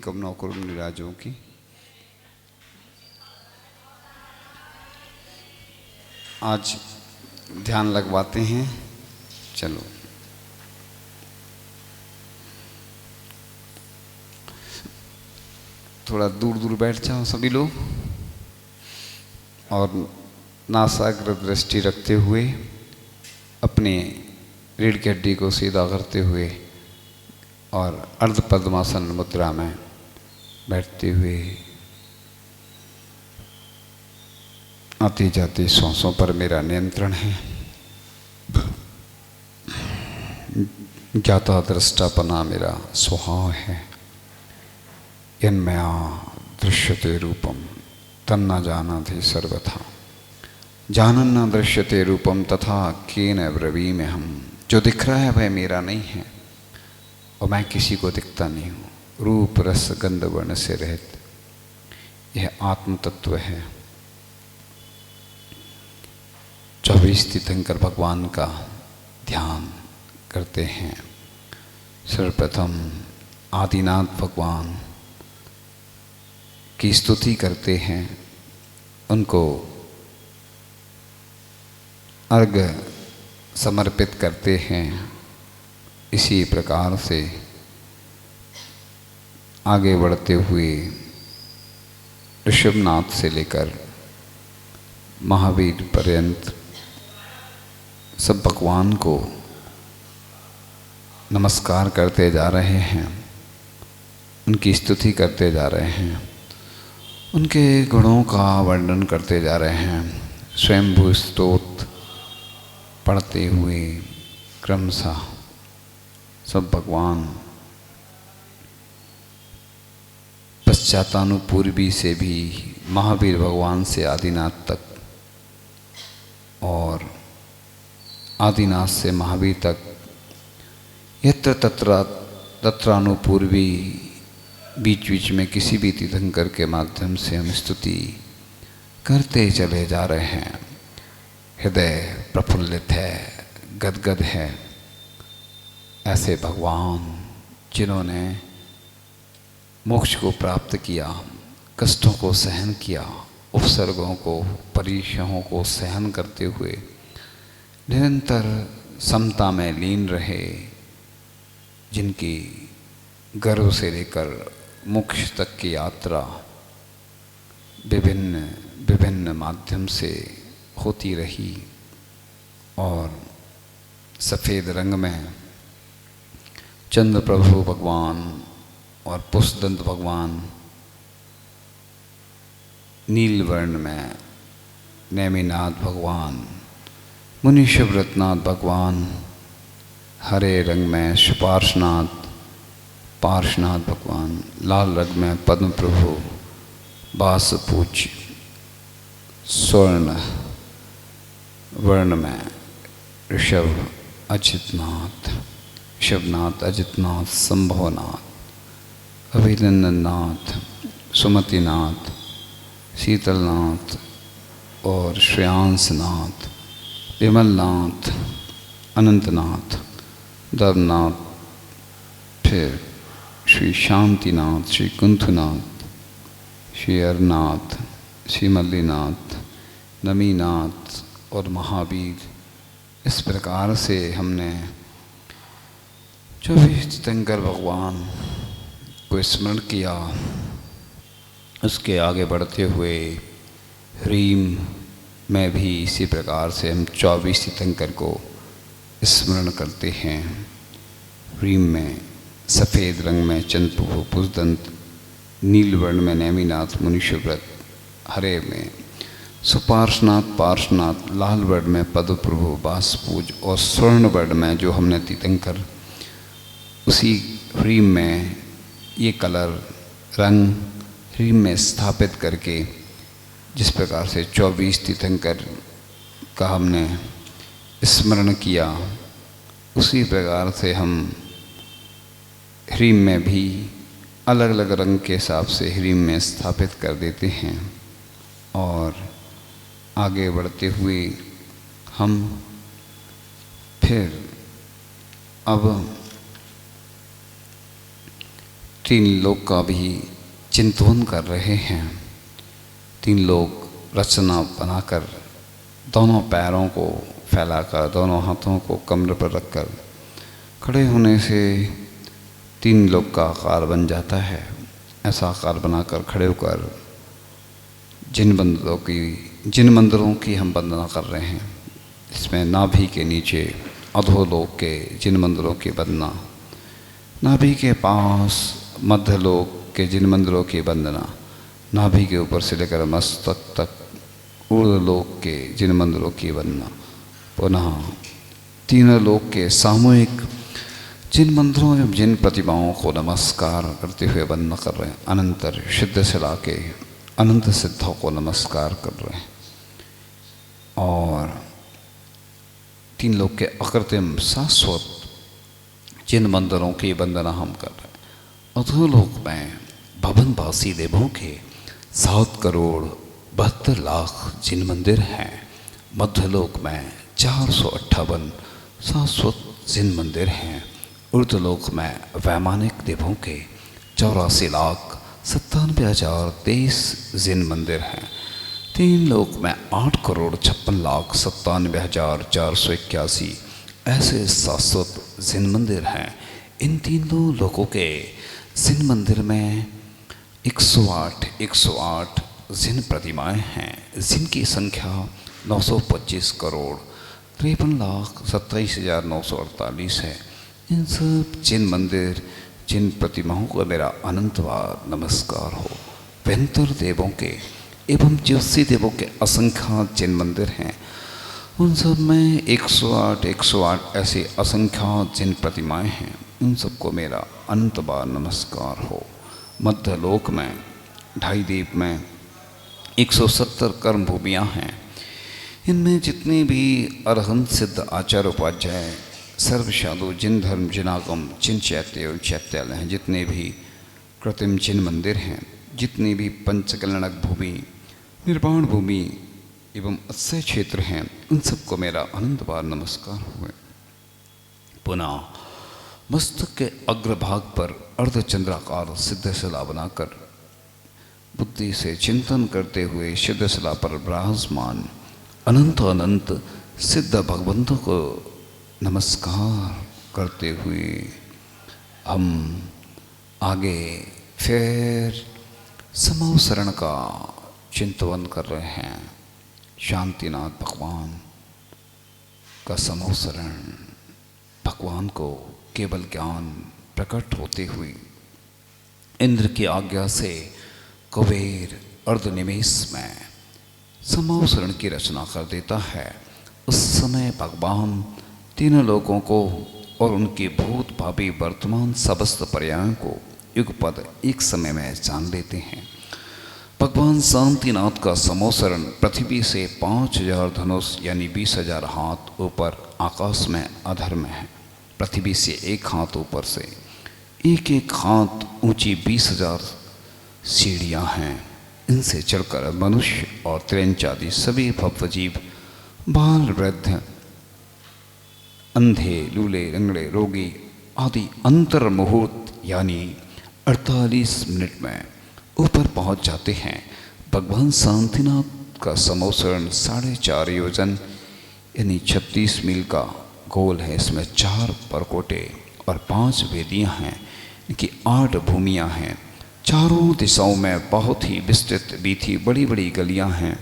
कामना करूं निराजों की। आज ध्यान लगवाते हैं। चलो थोड़ा दूर दूर बैठ जाओ सभी लोग और नासाग्र दृष्टि रखते हुए अपने रीढ़ की हड्डी को सीधा करते हुए और अर्ध पद्मासन मुद्रा में बैठते हुए आते जाते सांसों पर मेरा नियंत्रण है। ज्ञाता दृष्टापना मेरा स्वभाव है। यन्मया दृश्यते रूपम तन्ना जानाति सर्वथा जानन न दृश्यते रूपम तथा केन ब्रवीमि हम। जो दिख रहा है वह मेरा नहीं है और मैं किसी को दिखता नहीं हूँ। रूप रस गंध वर्ण से रहित यह आत्म तत्व है। 24 तीर्थंकर भगवान का ध्यान करते हैं। सर्वप्रथम आदिनाथ भगवान की स्तुति करते हैं, उनको अर्घ्य समर्पित करते हैं। इसी प्रकार से आगे बढ़ते हुए ऋषभनाथ से लेकर महावीर पर्यंत सब भगवान को नमस्कार करते जा रहे हैं, उनकी स्तुति करते जा रहे हैं, उनके गुणों का वर्णन करते जा रहे हैं। स्वयंभू स्तोत्र पढ़ते हुए क्रमशः सब भगवान पश्चातानुपूर्वी से भी महावीर भगवान से आदिनाथ तक और आदिनाथ से महावीर तक यत्र तत्र तत्रानुपूर्वी बीच बीच में किसी भी तीर्थंकर के माध्यम से हम स्तुति करते चले जा रहे हैं। हृदय प्रफुल्लित है, गदगद है। ऐसे भगवान जिन्होंने मोक्ष को प्राप्त किया, कष्टों को सहन किया, उपसर्गों को परीक्षाओं को सहन करते हुए निरंतर समता में लीन रहे, जिनकी गर्भ से लेकर मोक्ष तक की यात्रा विभिन्न विभिन्न माध्यम से होती रही और सफ़ेद रंग में चंद्र प्रभु भगवान और पुष्पदंत भगवान, नील वर्ण में नेमिनाथ भगवान, मुनीश्वर रत्नाथ भगवान, हरे रंग में सुपार्शनाथ पार्शनाथ भगवान, लाल रंग में पद्म प्रभु बासपूज, स्वर्ण वर्ण में ऋषभ अजितनाथ, ऋषभनाथ, अजितनाथ, संभवनाथ, अभिनंदननाथ, सुमतिनाथ, शीतलनाथ और श्रेयांसनाथ, विमलनाथ, अनंतनाथ, धर्मनाथ, फिर श्री शांतिनाथ, श्री कुंथुनाथ, श्री अरनाथ, श्री मल्लीनाथ, नमीनाथ और महावीर। इस प्रकार से हमने 24 तीर्थंकर भगवान को स्मरण किया। उसके आगे बढ़ते हुए ह्रीम में भी इसी प्रकार से हम 24 तीर्थंकर को स्मरण करते हैं। ह्रीम में सफ़ेद रंग में चंद्र प्रभु पुष्पदंत, नील वर्ण में नेमिनाथ मुनीश्वर, हरे में सुपार्शनाथ पार्शनाथ, लाल वर्ण में पद्म प्रभु बासपूज और स्वर्ण वर्ण में जो हमने तीर्थंकर उसी ह्रीम में ये कलर रंग ह्रीम में स्थापित करके जिस प्रकार से 24 तीर्थंकर का हमने स्मरण किया, उसी प्रकार से हम ह्रीम में भी अलग अलग रंग के हिसाब से ह्रीम में स्थापित कर देते हैं। और आगे बढ़ते हुए हम फिर अब तीन लोग का भी चिंतन कर रहे हैं। तीन लोग रचना बनाकर दोनों पैरों को फैलाकर, दोनों हाथों को कमर पर रखकर खड़े होने से तीन लोग का आकार बन जाता है। ऐसा आकार बनाकर खड़े होकर जिन मंदिरों की हम वंदना कर रहे हैं, इसमें नाभि के नीचे अधोलोक के जिन मंदिरों की वंदना, नाभि के पास मध्यलोक के जिन मंदिरों की वंदना, नाभि के ऊपर से लेकर मस्तक तक ऊर्ध्वलोक के जिन मंदिरों की वंदना, पुनः तीनों लोक के सामूहिक जिन मंदिरों एवं जिन प्रतिमाओं को नमस्कार करते हुए वंदना कर रहे हैं। अनंतर सिद्ध शिला के अनंत सिद्धों को नमस्कार कर रहे हैं और तीन लोग के अकृत्रिम शाश्वत जिन मंदिरों की वंदना हम कर रहे हैं। अधोलोक में भवनवासी देवों के 7,72,00,000 जिन मंदिर हैं। मध्यलोक में 458 शाश्वत जिन मंदिर हैं। ऊर्ध्वलोक में वैमानिक देवों के 84,97,023 जिन मंदिर हैं। तीन लोक में 8,56,97,481 ऐसे शाश्वत जिन मंदिर हैं। इन तीनों लोकों के जिन मंदिर में 108 जिन प्रतिमाएं हैं, जिनकी संख्या 925,53,27,948 है। इन सब जिन मंदिर जिन प्रतिमाओं को मेरा अनंतवार नमस्कार हो। वेंतर देवों के एवं ज्योतिषी देवों के असंख्य जिन मंदिर हैं, उन सब में 108 ऐसी असंख्य जिन प्रतिमाएं हैं, उन सबको मेरा अनंतवार नमस्कार हो। मध्यलोक में 2.5 द्वीप में 170 कर्म भूमियाँ हैं। इनमें जितने भी अरहंत सिद्ध आचार्य उपाध्याय सर्वसाधु जिन धर्म जिनागम जिन चैत्य एवं चैत्यालय हैं, जितने भी कृत्रिम जिन मंदिर हैं, जितनी भी पंचकल्याणक भूमि, निर्वाण भूमि एवं अक्षय क्षेत्र हैं, उन सबको मेरा अनंतवार नमस्कार हुए। पुनः मस्तक के अग्रभाग पर अर्धचंद्राकार सिद्धशिला बनाकर बुद्धि से चिंतन करते हुए सिद्धशिला पर विराजमान अनंत सिद्ध भगवंतों को नमस्कार करते हुए हम आगे फिर समवसरण का चिंतन कर रहे हैं। शांतिनाथ भगवान का समवसरण, भगवान को केवल ज्ञान प्रकट होते हुए इंद्र की आज्ञा से कुबेर अर्धनिमेष में समवसरण की रचना कर देता है। उस समय भगवान तीनों लोगों को और उनके भूत भावी वर्तमान समस्त पर्यायों को युगपद एक समय में जान लेते हैं। भगवान शांतिनाथ का समवसरण पृथ्वी से 5,000 धनुष यानी 20,000 हाथ ऊपर आकाश में अधर में है। पृथ्वी से एक हाथ ऊपर से एक हाथ ऊंची 20,000 सीढ़ियाँ हैं। इनसे चढ़कर मनुष्य और त्रेंच आदि सभी भव्य जीव, बाल वृद्ध, अंधे, लूले, लंगड़े, रोगी आदि अंतर मुहूर्त यानी 48 मिनट में ऊपर पहुंच जाते हैं। भगवान शांतिनाथ का समवसरण 4.5 योजन यानी 36 मील का गोल है। इसमें 4 परकोटे और 5 वेदियां हैं। इनकी 8 भूमियां हैं। चारों दिशाओं में बहुत ही विस्तृत बीथी बड़ी बड़ी गलियां हैं।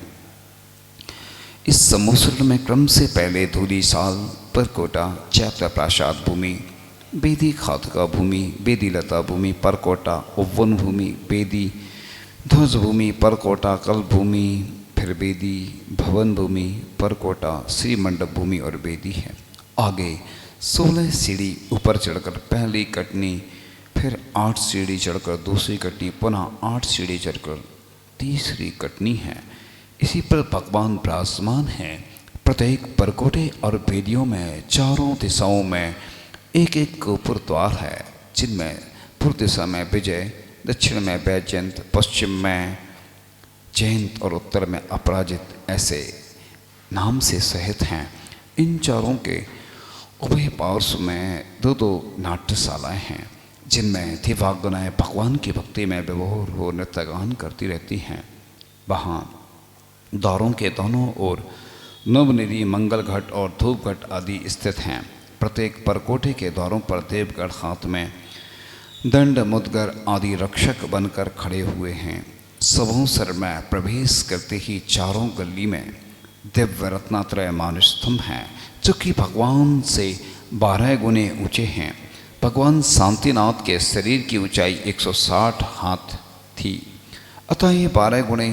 इस समवसरण में क्रम से पहले धूली साल, परकोटा, चैत्य प्रासाद भूमि, बेदी खातका भूमि, बेदी लता भूमि, परकोटा, उपवन भूमि, बेदी ध्वज भूमि, परकोटा, कल भूमि, फिर बेदी, भवन भूमि, परकोटा, श्री मंडप भूमि और बेदी है। आगे 16 सीढ़ी ऊपर चढ़कर पहली कटनी, फिर 8 सीढ़ी चढ़कर दूसरी कटनी, पुनः 8 सीढ़ी चढ़कर तीसरी कटनी है। इसी पर भगवान विराजमान हैं। प्रत्येक परकोटे और बेदियों में चारों दिशाओं में एक एक गोपुर द्वार है, जिनमें पूर्व दिशा में विजय, दक्षिण में वैजयंत, पश्चिम में जयंत और उत्तर में अपराजित ऐसे नाम से सहित हैं। इन चारों के उभय पार्श्व में 2 नाट्यशालाएं हैं। जिनमें दिव्यांगनाएं भगवान की भक्ति में विभोर हो नृत्य गान करती रहती हैं। वहाँ द्वारों के दोनों ओर नवनिधि, मंगल घट और धूप घट आदि स्थित हैं। प्रत्येक परकोटे के द्वारों पर देवगण हाथ में दंड, मुद्गर आदि रक्षक बनकर खड़े हुए हैं। सभोसर में प्रवेश करते ही चारों गली में दिव्य रत्नात्रय मान स्तंभ हैं, जो कि भगवान से 12 गुने ऊंचे हैं। भगवान शांतिनाथ के शरीर की ऊंचाई 160 हाथ थी, अतः ये 12 गुणे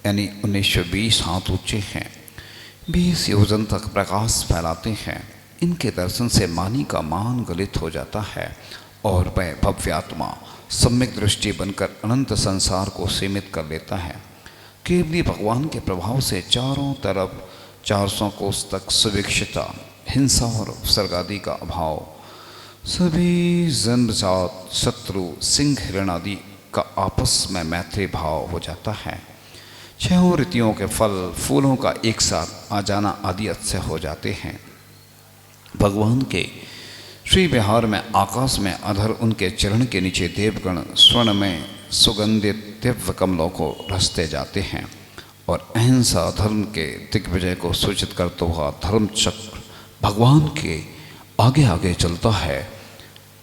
यानी 1920 हाथ ऊंचे हैं। 20 योजन तक प्रकाश फैलाते हैं। इनके दर्शन से मानी का मान गलित हो जाता है और वह भव्यात्मा सम्यक दृष्टि बनकर अनंत संसार को सीमित कर लेता है। केवली भगवान के प्रभाव से चारों तरफ 400 कोस तक सुविक्षता, हिंसा और उपसर्ग का अभाव, सभी जन्मजात शत्रु, सिंह, हिरण आदि का आपस में मैत्री भाव हो जाता है। 6 ऋतुओं के फल फूलों का एक साथ आ जाना आदि अत्सय हो जाते हैं। भगवान के श्री विहार में आकाश में अधर उनके चरण के नीचे देवगण स्वर्ण में सुगंधित दिव्य कमलों को रचते जाते हैं और अहिंसा धर्म के दिग्विजय को सूचित करता हुआ धर्म चक्र भगवान के आगे आगे चलता है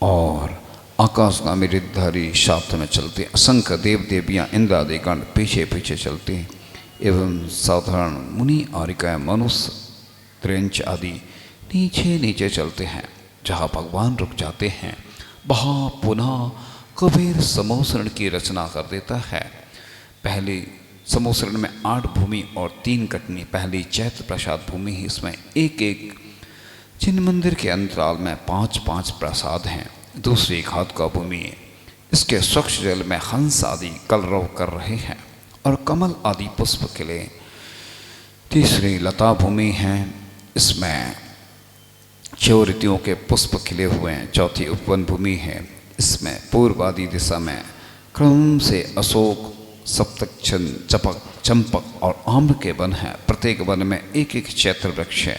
और आकाशगामी रिद्धधारी शाफ्त में चलते असंख्य देव देवियाँ इंद्र आदि गण पीछे पीछे चलते हैं एवं साधारण मुनि आरिकाएँ मनुष्य त्रेंच आदि नीचे नीचे चलते हैं। जहाँ भगवान रुक जाते हैं वहाँ पुनः कबीर समोसरण की रचना कर देता है। पहली समोसरण में 8 भूमि और 3 कटनी। पहली चैत्र प्रसाद भूमि ही, इसमें एक एक जिन मंदिर के अंतराल में 5-5 प्रसाद हैं। दूसरी घात का भूमि, इसके स्वच्छ जल में हंस आदि कलरव कर रहे हैं और कमल आदि पुष्प खिले। तीसरी लता भूमि है, इसमें 6 ऋतुओं के पुष्प खिले हुए हैं। चौथी उपवन भूमि है, इसमें पूर्व आदि दिशा में क्रम से अशोक, सप्तक्षण, चपक, चंपक और आम्र के वन हैं। प्रत्येक वन में एक एक चैत्र वृक्ष है,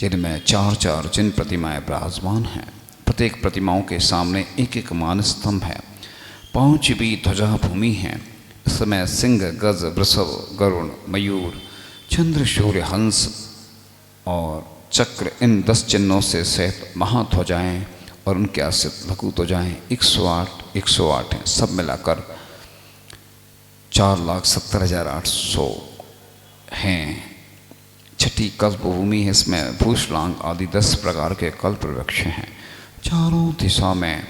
जिनमें 4-4 जिन प्रतिमाएं विराजमान हैं। प्रत्येक प्रतिमाओं के सामने एक एक मान स्तंभ है। 5 भी ध्वजा भूमि है, इसमें सिंह, गज, वृषभ, गरुण, मयूर, चंद्र, सूर्य, हंस और चक्र, इन 10 चिन्हों से सहित महाध्वजाएं और उनके आश्रित लघु ध्वजाएं 108 हैं। सब मिलाकर 4,70,800 हैं। छठी कल्प भूमि है, इसमें भूषलांग आदि 10 प्रकार के कल्प वृक्ष हैं। चारों दिशा में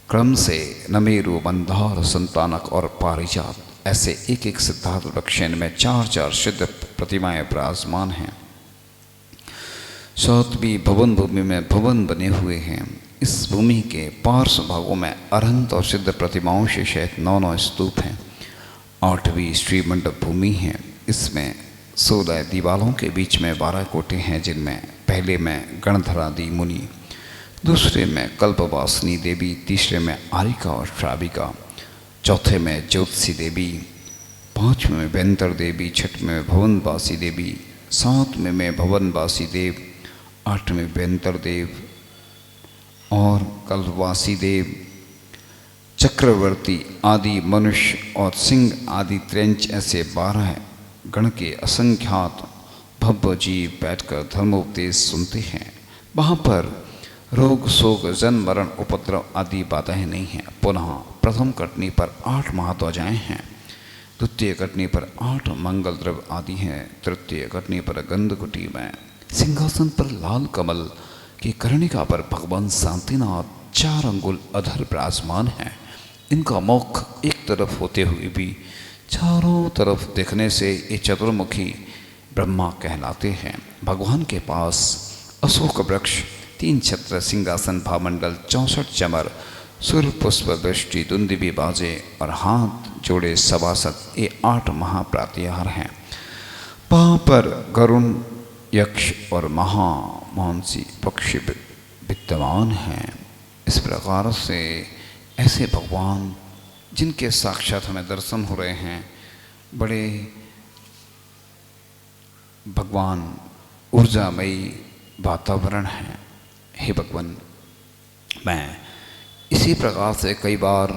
क्रम से नमेरु, मंदार, संतानक और पारिजात ऐसे एक एक सिद्धार्थ वृक्ष में 4-4 सिद्ध प्रतिमाएं विराजमान हैं। 7वीं भवन भूमि में भवन बने हुए हैं। इस भूमि के पार्श्व भागों में अरहंत और सिद्ध प्रतिमाओं से सहित 9 स्तूप हैं। 8वीं श्रीमंडप भूमि है, इसमें 16 दीवालों के बीच में 12 कोटे हैं, जिनमें पहले में गणधरादि मुनि, दूसरे में कल्पवासिनी देवी, तीसरे में आरिका और श्राविका, चौथे में ज्योतिषी देवी, 5वें में व्यंतर देवी, 6वें में भवनवासी देवी, 7वें में भवनवासी देव, 8वें व्यंतर देव और कल्पवासी देव, चक्रवर्ती आदि मनुष्य और सिंह आदि त्रेंच ऐसे 12 गण के असंख्यात भव्य जीव बैठकर धर्मोपदेश सुनते हैं। वहाँ पर रोग, शोक, जन्म, मरण, उपद्रव आदि बाधाएं नहीं हैं। पुनः प्रथम कटनी पर 8 महाध्वजाएं हैं। द्वितीय कटनी पर 8 मंगल द्रव्य आदि हैं। तृतीय कटनी पर गंधकुटी में सिंहासन पर लाल कमल की कर्णिका पर भगवान शांतिनाथ 4 अंगुल अधर विराजमान हैं। इनका मुख एक तरफ होते हुए भी चारों तरफ देखने से ये चतुर्मुखी ब्रह्मा कहलाते हैं। भगवान के पास अशोक वृक्ष, 3 छत्र, सिंहासन, भामंडल, 64 चमर, सूर्य पुष्प, दृष्टि, दुंदुभी बाजे और हाथ जोड़े सभासद, ये 8 महाप्रातिहार हैं। वहाँ पर गरुण, यक्ष और महामानसी पक्षी विद्यमान हैं। इस प्रकार से ऐसे भगवान जिनके साक्षात हमें दर्शन हो रहे हैं, बड़े भगवान ऊर्जामयी वातावरण है। हे भगवान, मैं इसी प्रकार से कई बार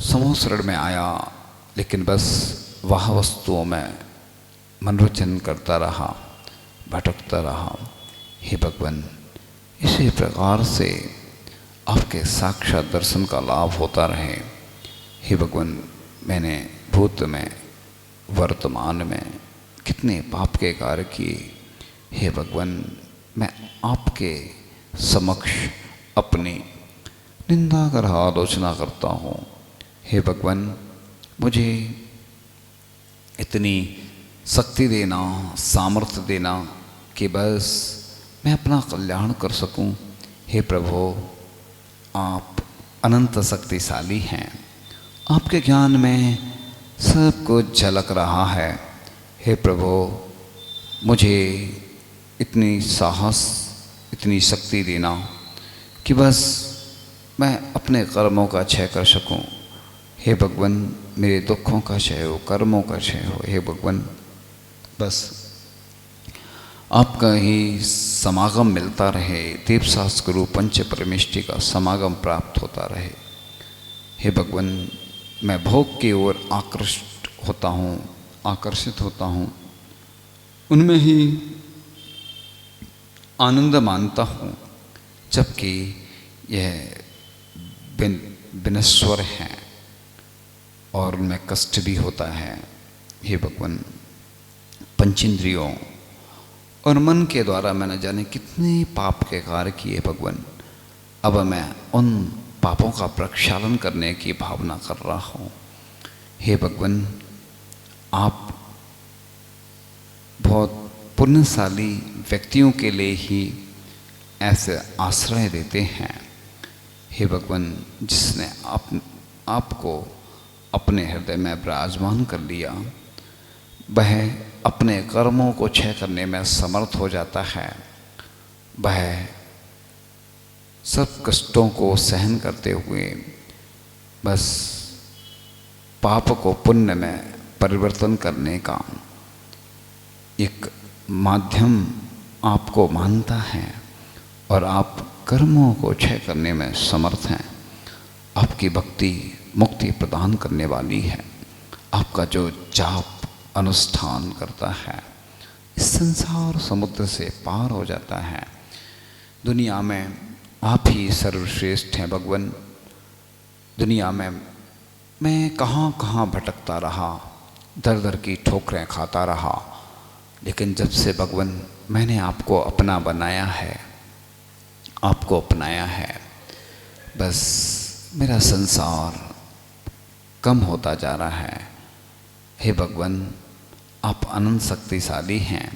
समूह शरण में आया, लेकिन बस वह वस्तुओं में मनोरंजन करता रहा, भटकता रहा। हे भगवान, इसी प्रकार से आपके साक्षात दर्शन का लाभ होता रहे। हे भगवान, मैंने भूत में वर्तमान में कितने पाप के कार्य किए। हे भगवान, मैं आपके समक्ष अपनी निंदा कर आलोचना करता हूँ। हे भगवान, मुझे इतनी शक्ति देना, सामर्थ्य देना कि बस मैं अपना कल्याण कर सकूं। हे प्रभु, आप अनंत शक्तिशाली हैं, आपके ज्ञान में सब कुछ झलक रहा है। हे प्रभु, मुझे इतनी साहस, इतनी शक्ति देना कि बस मैं अपने कर्मों का क्षय कर सकूं। हे भगवान, मेरे दुखों का क्षय हो, कर्मों का क्षय हो। हे भगवान, बस आपका ही समागम मिलता रहे, दीपशास्त्र गुरु पंच परमेष्टि का समागम प्राप्त होता रहे। हे भगवान, मैं भोग की ओर आकर्षित होता हूँ, उनमें ही आनंद मानता हूँ, जबकि यह विनश्वर हैं और उनमें कष्ट भी होता है। हे भगवान, पंचेंद्रियों और मन के द्वारा मैंने जाने कितने पाप के कार्य किए। भगवान, अब मैं उन पापों का प्रक्षालन करने की भावना कर रहा हूँ। हे भगवान, आप बहुत पुण्यशाली व्यक्तियों के लिए ही ऐसे आश्रय देते हैं। हे भगवान, जिसने आपको अपने हृदय में विराजमान कर लिया, वह अपने कर्मों को क्षय करने में समर्थ हो जाता है। वह सब कष्टों को सहन करते हुए बस पाप को पुण्य में परिवर्तन करने का एक माध्यम आपको मानता है और आप कर्मों को क्षय करने में समर्थ हैं। आपकी भक्ति मुक्ति प्रदान करने वाली है। आपका जो जाप अनुष्ठान करता है, इस संसार समुद्र से पार हो जाता है। दुनिया में आप ही सर्वश्रेष्ठ हैं भगवान। दुनिया में मैं कहाँ कहाँ भटकता रहा, दर दर की ठोकरें खाता रहा, लेकिन जब से भगवान मैंने आपको अपना बनाया है, आपको अपनाया है, बस मेरा संसार कम होता जा रहा है। हे भगवान, आप अनंत शक्तिशाली हैं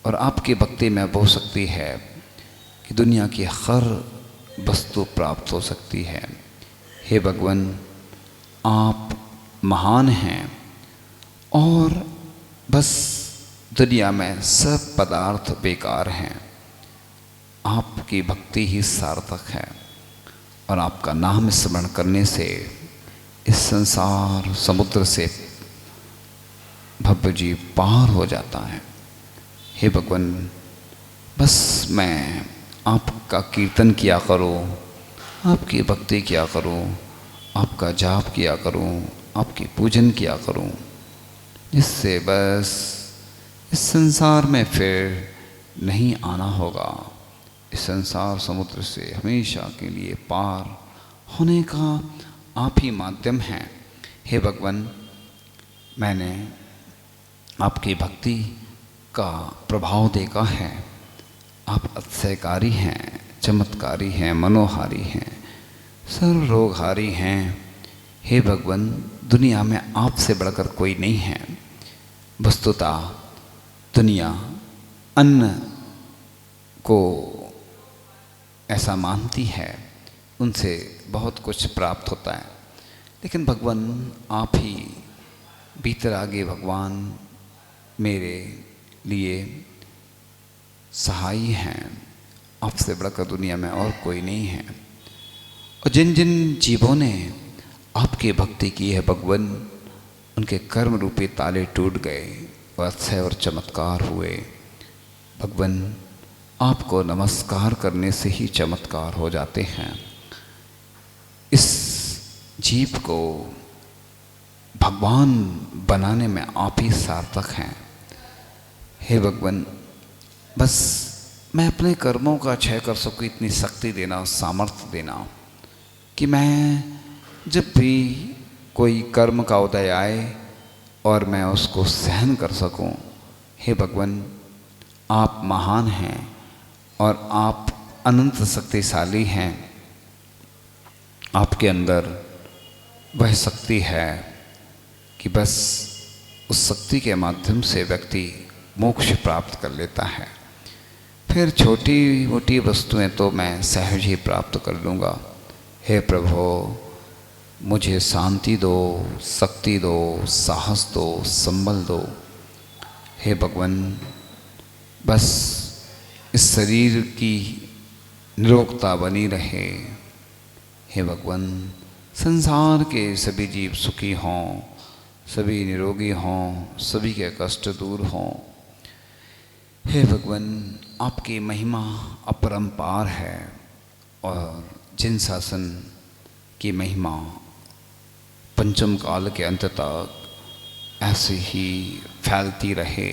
और आपकी भक्ति में वो शक्ति है कि दुनिया की हर वस्तु प्राप्त हो सकती है। हे भगवान, आप महान हैं और बस दुनिया में सब पदार्थ बेकार हैं। आपकी भक्ति ही सार्थक है और आपका नाम स्मरण करने से इस संसार समुद्र से भव्य जी पार हो जाता है। हे भगवान, बस मैं आपका कीर्तन किया करूं, आपकी भक्ति किया करूं, आपका जाप किया करूं, आपकी पूजन किया करूं, जिससे बस इस संसार में फिर नहीं आना होगा। इस संसार समुद्र से हमेशा के लिए पार होने का आप ही माध्यम हैं। हे भगवान, मैंने आपकी भक्ति का प्रभाव देखा है। आप अतिशयकारी हैं, चमत्कारी हैं, मनोहारी हैं, सर्व रोगहारी हैं। हे भगवान, दुनिया में आपसे बढ़कर कोई नहीं है। वस्तुतः दुनिया अन्न को ऐसा मानती है, उनसे बहुत कुछ प्राप्त होता है, लेकिन भगवान आप ही बीतरागे भगवान मेरे लिए सहाय हैं। आपसे बढ़कर दुनिया में और कोई नहीं है। और जिन जिन जीवों ने आपकी भक्ति की है भगवान, उनके कर्म रूपी ताले टूट गए और अक्षय और चमत्कार हुए। भगवान, आपको नमस्कार करने से ही चमत्कार हो जाते हैं। इस जीव को भगवान बनाने में आप ही सार्थक हैं। हे भगवान, बस मैं अपने कर्मों का क्षय कर सकूँ, इतनी शक्ति देना, सामर्थ्य देना कि मैं जब भी कोई कर्म का उदय आए और मैं उसको सहन कर सकूं। हे भगवान, आप महान हैं और आप अनंत शक्तिशाली हैं। आपके अंदर वह शक्ति है कि बस उस शक्ति के माध्यम से व्यक्ति मोक्ष प्राप्त कर लेता है। फिर छोटी मोटी वस्तुएं तो मैं सहज ही प्राप्त कर लूँगा। हे प्रभु, मुझे शांति दो, शक्ति दो, साहस दो, संबल दो। हे भगवान, बस इस शरीर की निरोगता बनी रहे। हे भगवान, संसार के सभी जीव सुखी हों, सभी निरोगी हों, सभी के कष्ट दूर हों। हे भगवान, आपकी महिमा अपरंपार है और जिन शासन की महिमा पंचम काल के अंत तक ऐसे ही फैलती रहे।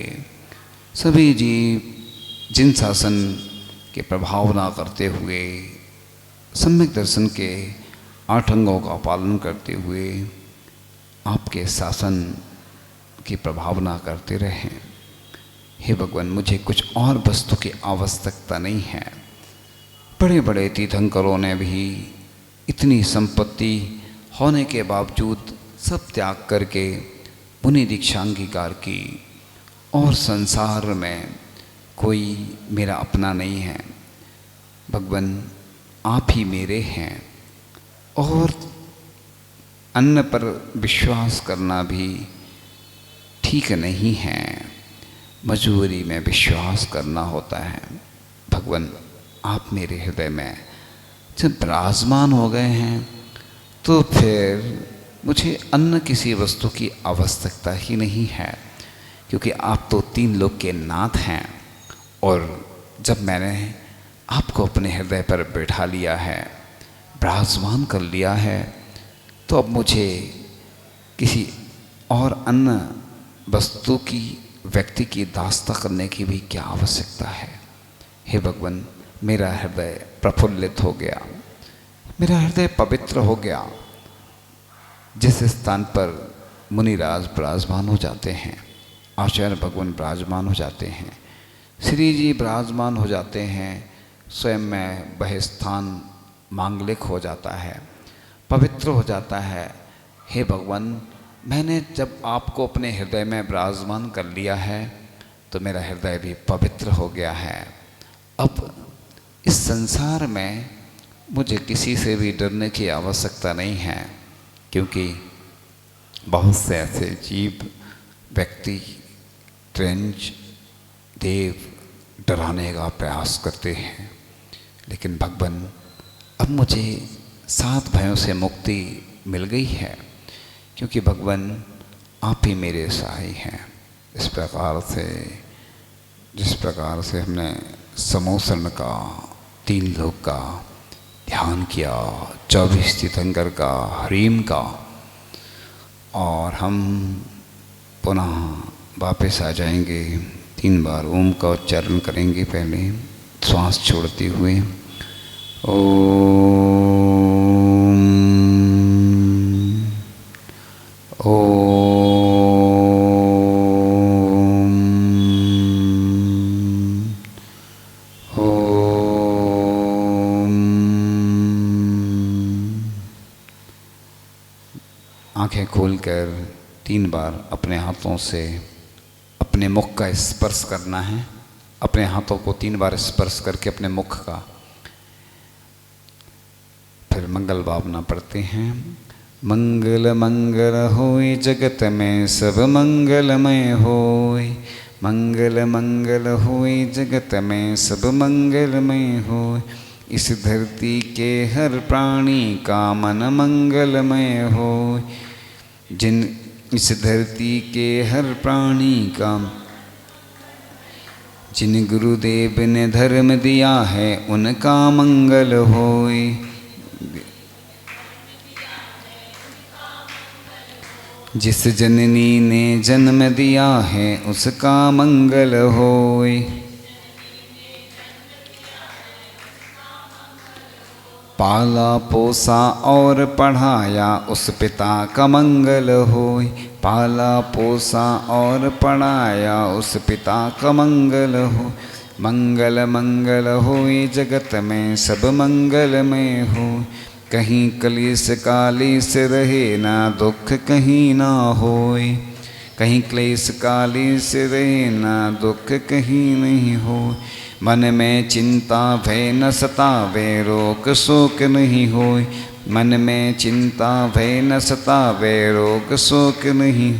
सभी जीव जिन शासन के प्रभाव ना करते हुए, सम्यक दर्शन के 8 अंगों का पालन करते हुए आपके शासन की प्रभावना करते रहें। हे भगवान, मुझे कुछ और वस्तु की आवश्यकता नहीं है। बड़े बड़े तीर्थंकरों ने भी इतनी संपत्ति होने के बावजूद सब त्याग करके मुनि दीक्षा अंगीकार की और संसार में कोई मेरा अपना नहीं है। भगवान, आप ही मेरे हैं और अन्य पर विश्वास करना भी ठीक नहीं है। मजबूरी में विश्वास करना होता है। भगवान, आप मेरे हृदय में जब विराजमान हो गए हैं तो फिर मुझे अन्य किसी वस्तु की आवश्यकता ही नहीं है, क्योंकि आप तो 3 लोक के नाथ हैं। और जब मैंने आपको अपने हृदय पर बैठा लिया है, विराजमान कर लिया है, तो अब मुझे किसी और अन्य वस्तु की, व्यक्ति की दास्ता करने की भी क्या आवश्यकता है। हे भगवान, मेरा हृदय प्रफुल्लित हो गया, मेरा हृदय पवित्र हो गया। जिस स्थान पर मुनिराज विराजमान हो जाते हैं, आचार्य भगवान विराजमान हो जाते हैं, श्री जी विराजमान हो जाते हैं, स्वयं में वह स्थान मांगलिक हो जाता है, पवित्र हो जाता है। हे भगवान, मैंने जब आपको अपने हृदय में विराजमान कर लिया है तो मेरा हृदय भी पवित्र हो गया है। अब इस संसार में मुझे किसी से भी डरने की आवश्यकता नहीं है, क्योंकि बहुत से ऐसे जीव, व्यक्ति, ट्रेंच, देव डराने का प्रयास करते हैं। लेकिन भगवान, अब मुझे 7 भयों से मुक्ति मिल गई है, क्योंकि भगवान आप ही मेरे सहाय हैं। इस प्रकार से, जिस प्रकार से हमने समोसन का, 3 लोक का ध्यान किया, 24 तीर्थंकर का, हरीम का, और हम पुनः वापस आ जाएंगे। 3 बार ओम का उच्चारण करेंगे, पहले श्वास छोड़ते हुए। ओम आंखें खोलकर 3 बार अपने हाथों से अपने मुख का स्पर्श करना है। अपने हाथों को 3 बार स्पर्श करके अपने मुख का, फिर मंगल भावना पढ़ते हैं। मंगल मंगल होय जगत में सब मंगलमय होय, मंगल मंगल होय जगत में सब मंगलमय होय। इस धरती के हर प्राणी का मन मंगलमय होय, जिन इस धरती के हर प्राणी का, जिन गुरुदेव ने धर्म दिया है उनका मंगल होय। जिस जननी ने जन्म दिया है उसका मंगल होए। पाला पोसा और पढ़ाया उस पिता का मंगल होए। पाला पोसा और पढ़ाया उस पिता का मंगल हो। मंगल मंगल होए जगत में सब मंगल में हो। कहीं क्लेश कालेश रहे ना दुख कहीं ना होए। कहीं क्लेश कालेश रहे ना दुख कहीं नहीं हो। मन में चिंता भय न सतावे रोग शोक नहीं होए। मन में चिंता भय न सतावे रोग शोक नहीं।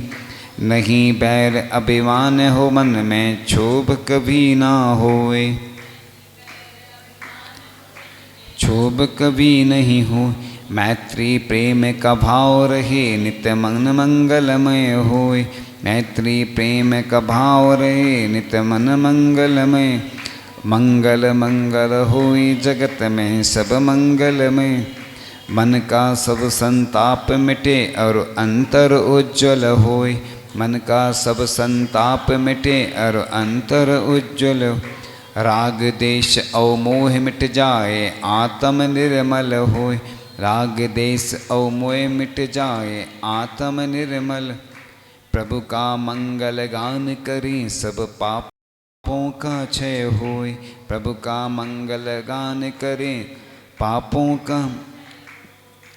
नहीं बैर अभिमान हो मन में क्षोभ कभी ना होए। क्षोभ कभी नहीं हो। मैत्री प्रेम का भाव रहे नित्य मन मंगलमय होए। मैत्री प्रेम का भाव रहे नित्य मन मंगलमय। मंगल मंगल होए जगत में सब मंगलमय। मन का सब संताप मिटे और अंतर उज्ज्वल होए। मन का सब संताप मिटे और अंतर उज्ज्वल। राग देश और मोह मिट जाए आत्म निर्मल होए। राग देश और मोह मिट जाए आत्म निर्मल। प्रभु का मंगल गान करें सब पापों का क्षय होए। प्रभु का मंगल गान करें पापों का।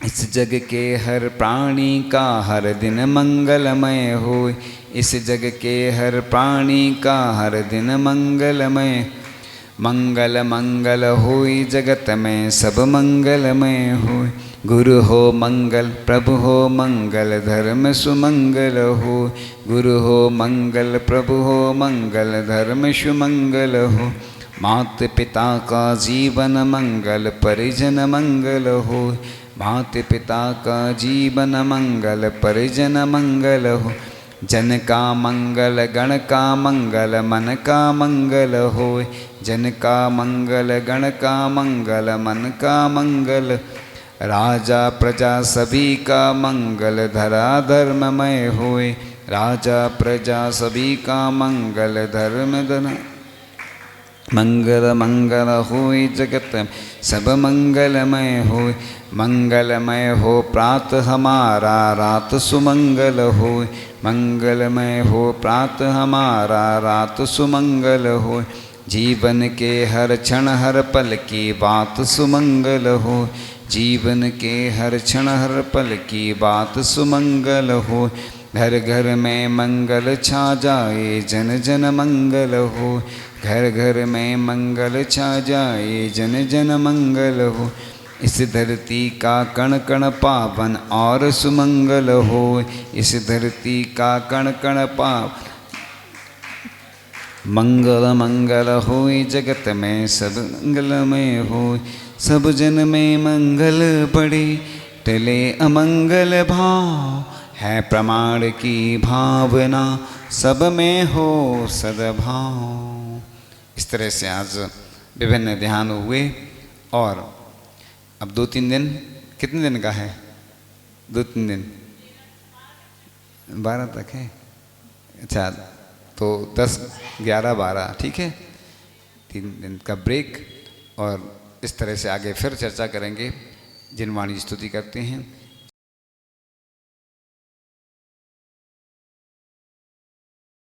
इस जग के हर प्राणी का हर दिन मंगलमय होए। इस जग के हर प्राणी का हर दिन मंगलमय। मंगल मंगल होए जगत में सब मंगलमय होए। गुरु हो मंगल प्रभु हो मंगल धर्म सुमंगल हो। गुरु हो मंगल प्रभु हो मंगल धर्म सुमंगल हो। मात पिता का जीवन मंगल परिजन मंगल हो। मात पिता का जीवन मंगल परिजन मंगल हो। जन का मंगल गण का मंगल मन का मंगल होए। जन का मंगल गण का मंगल मन का मंगल। राजा प्रजा सभी का मंगल धरा धर्ममय होए। राजा प्रजा सभी का मंगल धर्म धरा। मंगल मंगल होए जगत सब मंगलमय होए। मंगलमय हो प्रात हमारा रात सुमंगल होए। मंगलमय हो प्रात हमारा रात सुमंगल होए। जीवन के हर क्षण हर पल की बात सुमंगल हो। जीवन के हर क्षण हर पल की बात सुमंगल हो। घर घर में मंगल छा जाए जन जन मंगल हो। घर घर में मंगल छा जाए जन जन मंगल हो। इस धरती का कण कण पावन और सुमंगल हो। इस धरती का कण कण पावन मंगल मंगल होए जगत में सब मंगलमय हो। सब जन में मंगल पड़े टले अमंगल भाव। है प्रमाण की भावना सब में हो सद्भाव। इस तरह से आज विभिन्न ध्यान हुए। और अब 2-3 दिन, कितने दिन का है? 2-3 दिन, 12 तक है। अच्छा, तो 10, 11, 12 ठीक है। 3 दिन का ब्रेक और इस तरह से आगे फिर चर्चा करेंगे। जिन वाणी स्तुति करते हैं